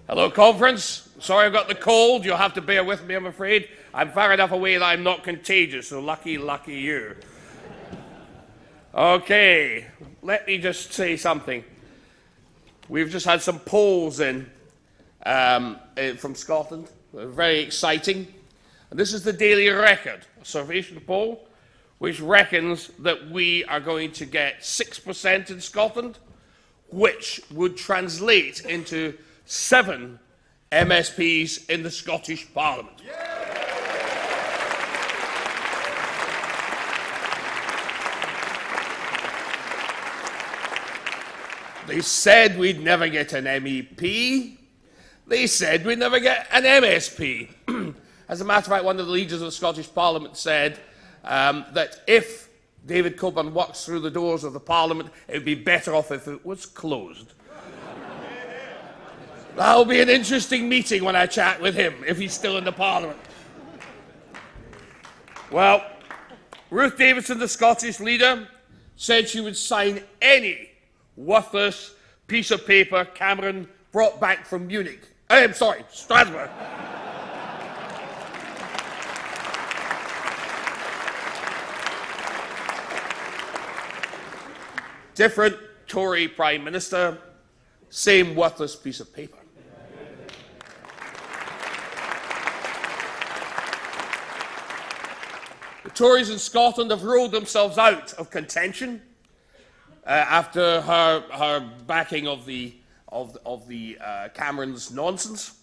Hello, conference. Sorry I've got the cold. You'll have to bear with me, I'm afraid. I'm far enough away that I'm not contagious, so lucky you. Okay, let me just say something. We've just had some polls in from Scotland. They're very exciting. And this is the Daily Record, a Survation poll, which reckons that we are going to get 6% in Scotland, which would translate into 7 MSPs in the Scottish Parliament. They said we'd never get an MEP. They said we'd never get an MSP. As a matter of fact, one of the leaders of the Scottish Parliament said that if David Coburn walks through the doors of the Parliament, it would be better off if it was closed. That'll be an interesting meeting when I chat with him, if he's still in the Parliament. Well, Ruth Davidson, the Scottish leader, said she would sign any worthless piece of paper Cameron brought back from Strasbourg. Different Tory Prime Minister, same worthless piece of paper. The Tories in Scotland have ruled themselves out of contention after her backing of the Cameron's nonsense.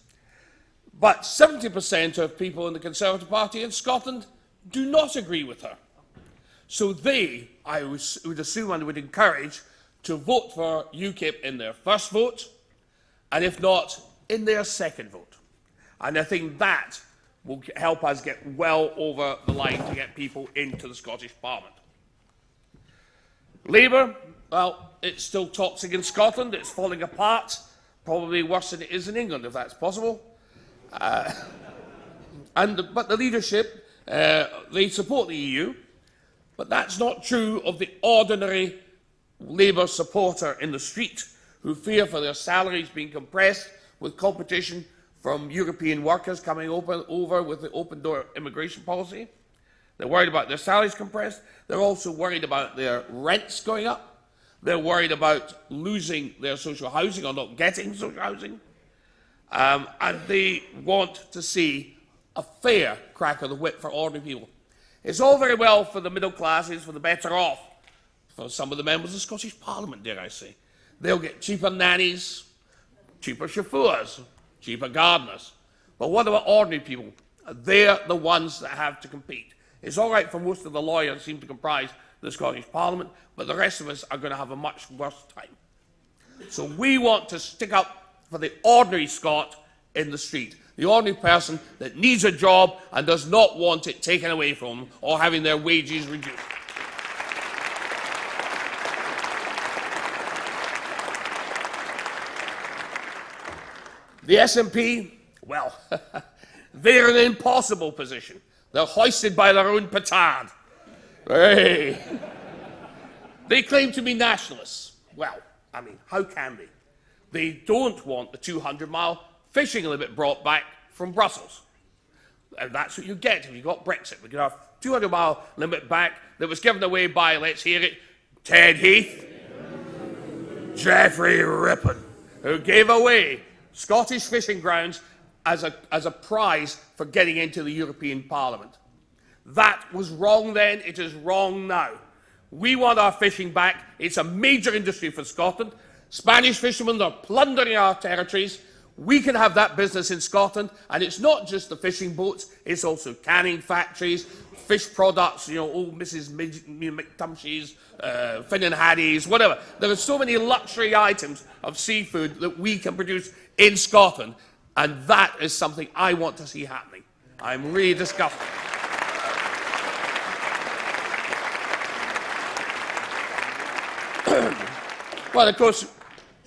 But 70% of people in the Conservative Party in Scotland do not agree with her. So they, I would assume and would encourage, to vote for UKIP in their first vote, and if not, in their second vote. And I think that will help us get well over the line to get people into the Scottish Parliament. Labour, well, it's still toxic in Scotland. It's falling apart, probably worse than it is in England, if that's possible. But the leadership, they support the EU, but that's not true of the ordinary Labour supporter in the street who fear for their salaries being compressed with competition from European workers coming over with the open door immigration policy. They're worried about their salaries compressed. They're also worried about their rents going up. They're worried about losing their social housing or not getting social housing. And they want to see a fair crack of the whip for ordinary people. It's all very well for the middle classes, for the better off, for some of the members of the Scottish Parliament, dare I say. They'll get cheaper nannies, cheaper chauffeurs, cheaper gardeners. But what about ordinary people? They're the ones that have to compete. It's all right for most of the lawyers who seem to comprise the Scottish Parliament, but the rest of us are going to have a much worse time. So we want to stick up for the ordinary Scot in the street, the ordinary person that needs a job and does not want it taken away from them or having their wages reduced. The SNP, well, they're in an impossible position. They're hoisted by their own petard. Hey. They claim to be nationalists. Well, I mean, how can they? They don't want the 200-mile fishing limit brought back from Brussels. And that's what you get if you got Brexit. We get our 200-mile limit back that was given away by, let's hear it, Ted Heath, Geoffrey Rippon, who gave away Scottish fishing grounds as a prize for getting into the European Parliament. That was wrong then, it is wrong now. We want our fishing back. It's a major industry for Scotland. Spanish fishermen are plundering our territories. We can have that business in Scotland, and it's not just the fishing boats, it's also canning factories, fish products, old Mrs. McTumshe's, Finn and Haddie's, whatever. There are so many luxury items of seafood that we can produce in Scotland, and that is something I want to see happening. I'm really disgusted. Well, of course,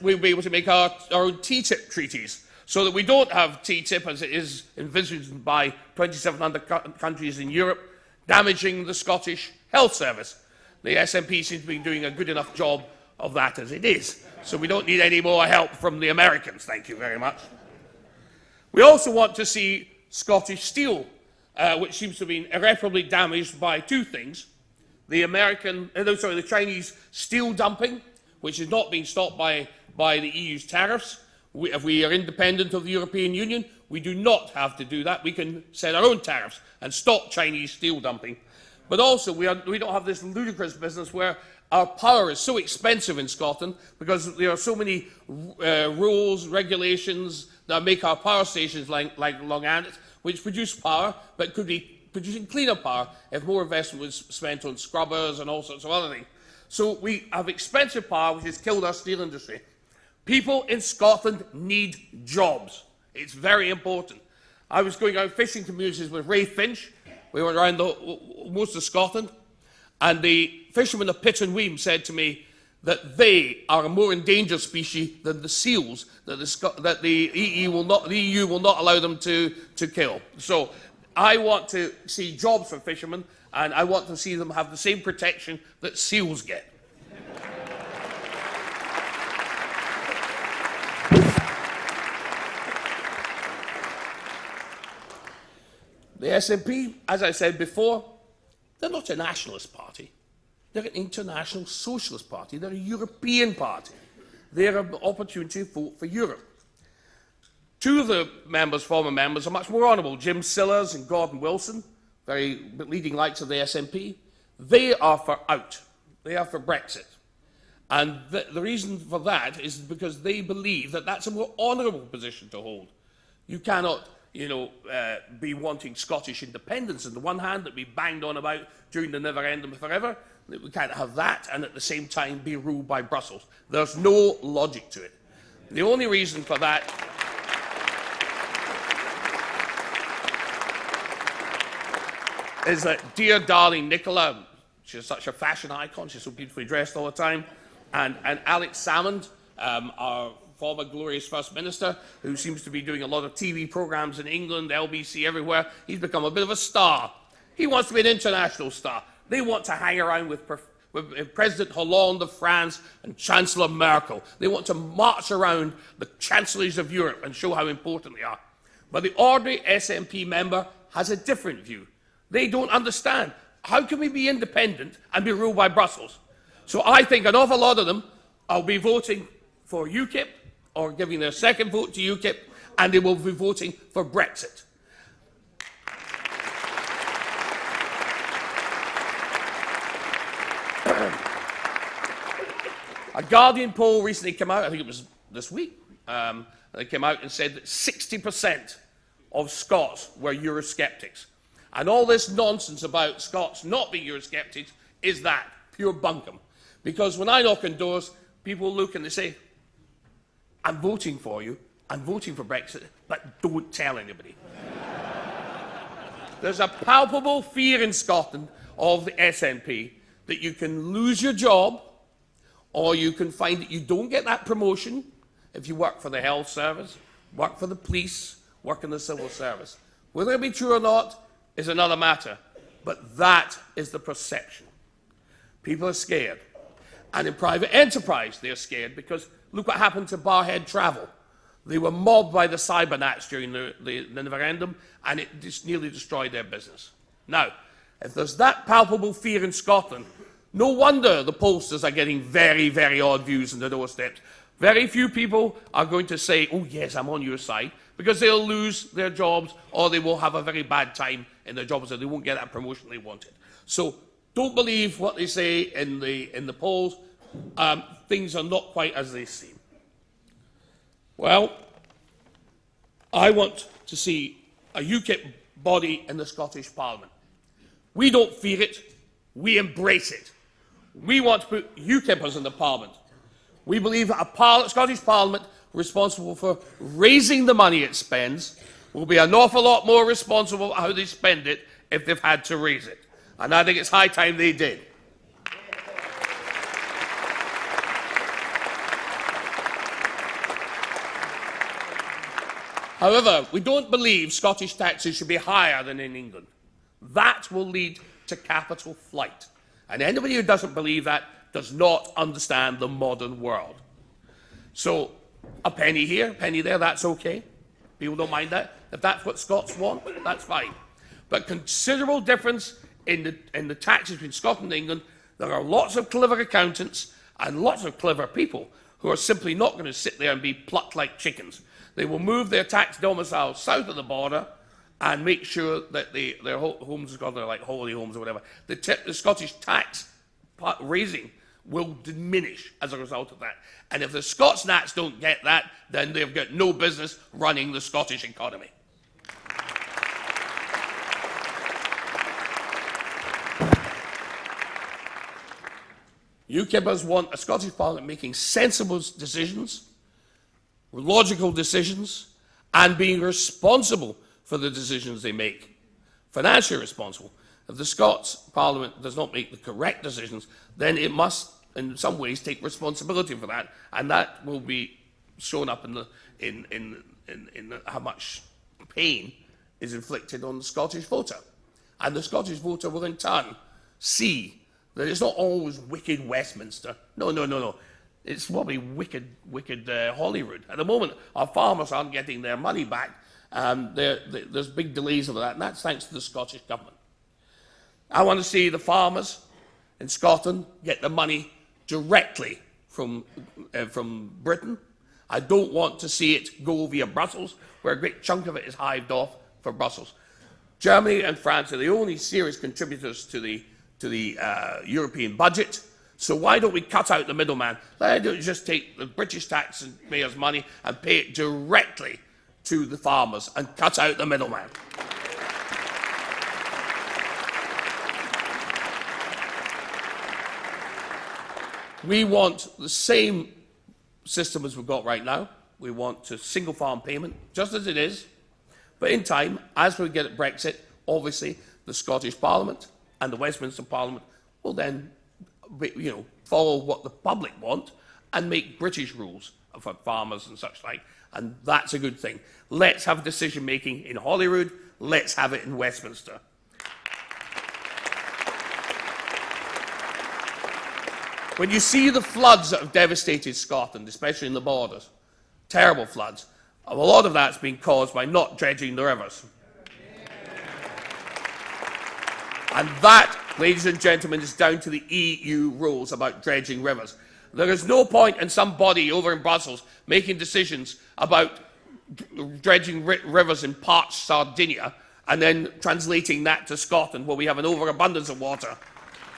we'll be able to make our own TTIP treaties so that we don't have TTIP as it is envisaged by 27 other countries in Europe, damaging the Scottish health service. The SNP seems to be doing a good enough job of that as it is. So we don't need any more help from the Americans. Thank you very much. We also want to see Scottish steel, which seems to have been irreparably damaged by two things. The Chinese steel dumping, which is not being stopped by the EU's tariffs. If we are independent of the European Union, we do not have to do that. We can set our own tariffs and stop Chinese steel dumping. But also, we don't have this ludicrous business where our power is so expensive in Scotland because there are so many rules, regulations that make our power stations like Llandudno, which produce power, but could be producing cleaner power if more investment was spent on scrubbers and all sorts of other things. So we have expensive power, which has killed our steel industry. People in Scotland need jobs. It's very important. I was going out fishing communities with Ray Finch. We went around most of Scotland, and the fishermen of Pitt and Weem said to me that they are a more endangered species than the seals that the EU will not allow them to kill. So I want to see jobs for fishermen, and I want to see them have the same protection that seals get. The SNP, as I said before, they're not a nationalist party. They're an international socialist party. They're a European party. They're an opportunity to vote for Europe. Two of the former members, are much more honourable, Jim Sillars and Gordon Wilson, very leading lights of the SNP. They are for out. They are for Brexit. And the reason for that is because they believe that that's a more honourable position to hold. You cannot, be wanting Scottish independence on the one hand that we banged on about during the referendum forever. We can't have that and at the same time be ruled by Brussels. There's no logic to it. The only reason for that is that dear darling Nicola, she's such a fashion icon, she's so beautifully dressed all the time, and Alex Salmond, our former glorious First Minister, who seems to be doing a lot of TV programmes in England, LBC, everywhere. He's become a bit of a star. He wants to be an international star. They want to hang around with President Hollande of France and Chancellor Merkel. They want to march around the chancellors of Europe and show how important they are. But the ordinary SNP member has a different view. They don't understand. How can we be independent and be ruled by Brussels? So I think an awful lot of them will be voting for UKIP or giving their second vote to UKIP, and they will be voting for Brexit. A Guardian poll recently came out, I think it was this week, they came out and said that 60% of Scots were Eurosceptics. And all this nonsense about Scots not being Eurosceptics is that, pure bunkum. Because when I knock on doors, people look and they say, I'm voting for you, I'm voting for Brexit, but don't tell anybody. There's a palpable fear in Scotland of the SNP that you can lose your job, or you can find that you don't get that promotion if you work for the health service, work for the police, work in the civil service. Whether it be true or not is another matter, but that is the perception. People are scared. And in private enterprise, they're scared because look what happened to Barhead Travel. They were mobbed by the Cybernats during the referendum, and it just nearly destroyed their business. Now, if there's that palpable fear in Scotland, no wonder the pollsters are getting very, very odd views on the doorsteps. Very few people are going to say, oh yes, I'm on your side, because they'll lose their jobs or they will have a very bad time in their jobs and they won't get that promotion they wanted. So don't believe what they say in the polls. Things are not quite as they seem. Well, I want to see a UKIP body in the Scottish Parliament. We don't fear it, we embrace it. We want to put UKIPers in the Parliament. We believe that a Scottish Parliament responsible for raising the money it spends will be an awful lot more responsible for how they spend it if they've had to raise it. And I think it's high time they did. However, we don't believe Scottish taxes should be higher than in England. That will lead to capital flight. And anybody who doesn't believe that does not understand the modern world. So, a penny here, a penny there, that's okay. People don't mind that. If that's what Scots want, that's fine. But considerable difference in the taxes between Scotland and England. There are lots of clever accountants and lots of clever people who are simply not going to sit there and be plucked like chickens. They will move their tax domicile south of the border and make sure that their homes in Scotland are like holiday homes or whatever. The Scottish tax raising will diminish as a result of that. And if the Scots Nats don't get that, then they've got no business running the Scottish economy. UKIPers want a Scottish Parliament making sensible decisions, logical decisions, and being responsible for the decisions they make, financially responsible. If the Scots Parliament does not make the correct decisions, then it must, in some ways, take responsibility for that, and that will be shown up in how much pain is inflicted on the Scottish voter. And the Scottish voter will, in turn, see that it's not always wicked Westminster. No. It's probably wicked Holyrood. At the moment, our farmers aren't getting their money back. There's big delays over that, and that's thanks to the Scottish government. I want to see the farmers in Scotland get the money directly from Britain. I don't want to see it go via Brussels, where a great chunk of it is hived off for Brussels. Germany and France are the only serious contributors to the European budget. So why don't we cut out the middleman? Why don't we just take the British taxpayers' money and pay it directly to the farmers and cut out the middleman? We want the same system as we've got right now. We want a single farm payment, just as it is. But in time, as we get at Brexit, obviously the Scottish Parliament and the Westminster Parliament will then, follow what the public want and make British rules for farmers and such like. And that's a good thing. Let's have decision-making in Holyrood. Let's have it in Westminster. When you see the floods that have devastated Scotland, especially in the borders, terrible floods, a lot of that's been caused by not dredging the rivers. And that, ladies and gentlemen, is down to the EU rules about dredging rivers. There is no point in some body over in Brussels making decisions about dredging rivers in parched Sardinia and then translating that to Scotland where we have an overabundance of water.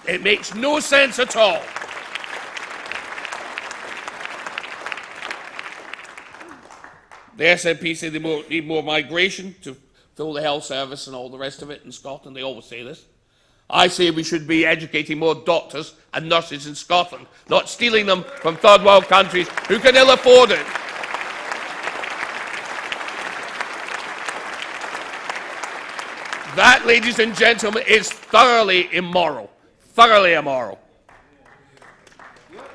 It makes no sense at all. The SNP say they need more migration to fill the health service and all the rest of it in Scotland. They always say this. I say we should be educating more doctors and nurses in Scotland, not stealing them from third world countries who can ill afford it. That, ladies and gentlemen, is thoroughly immoral. Thoroughly immoral.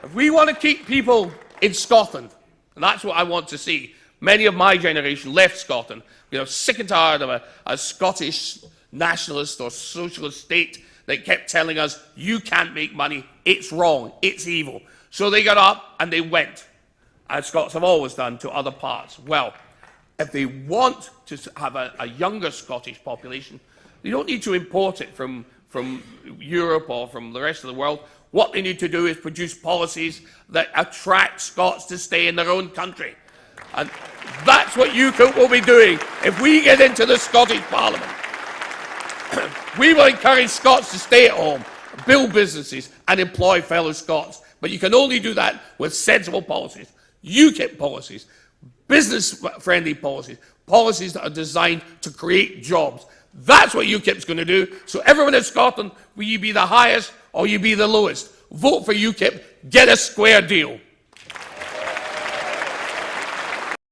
If we want to keep people in Scotland, and that's what I want to see, many of my generation left Scotland. Sick and tired of a Scottish nationalist or socialist state that kept telling us, you can't make money, it's wrong, it's evil. So they got up and they went, as Scots have always done, to other parts. Well, if they want to have a younger Scottish population, they don't need to import it from Europe or from the rest of the world. What they need to do is produce policies that attract Scots to stay in their own country. And that's what UKIP will be doing if we get into the Scottish Parliament. We will encourage Scots to stay at home, build businesses and employ fellow Scots. But you can only do that with sensible policies, UKIP policies, business-friendly policies, policies that are designed to create jobs. That's what UKIP's going to do. So everyone in Scotland, will you be the highest or you be the lowest? Vote for UKIP, get a square deal.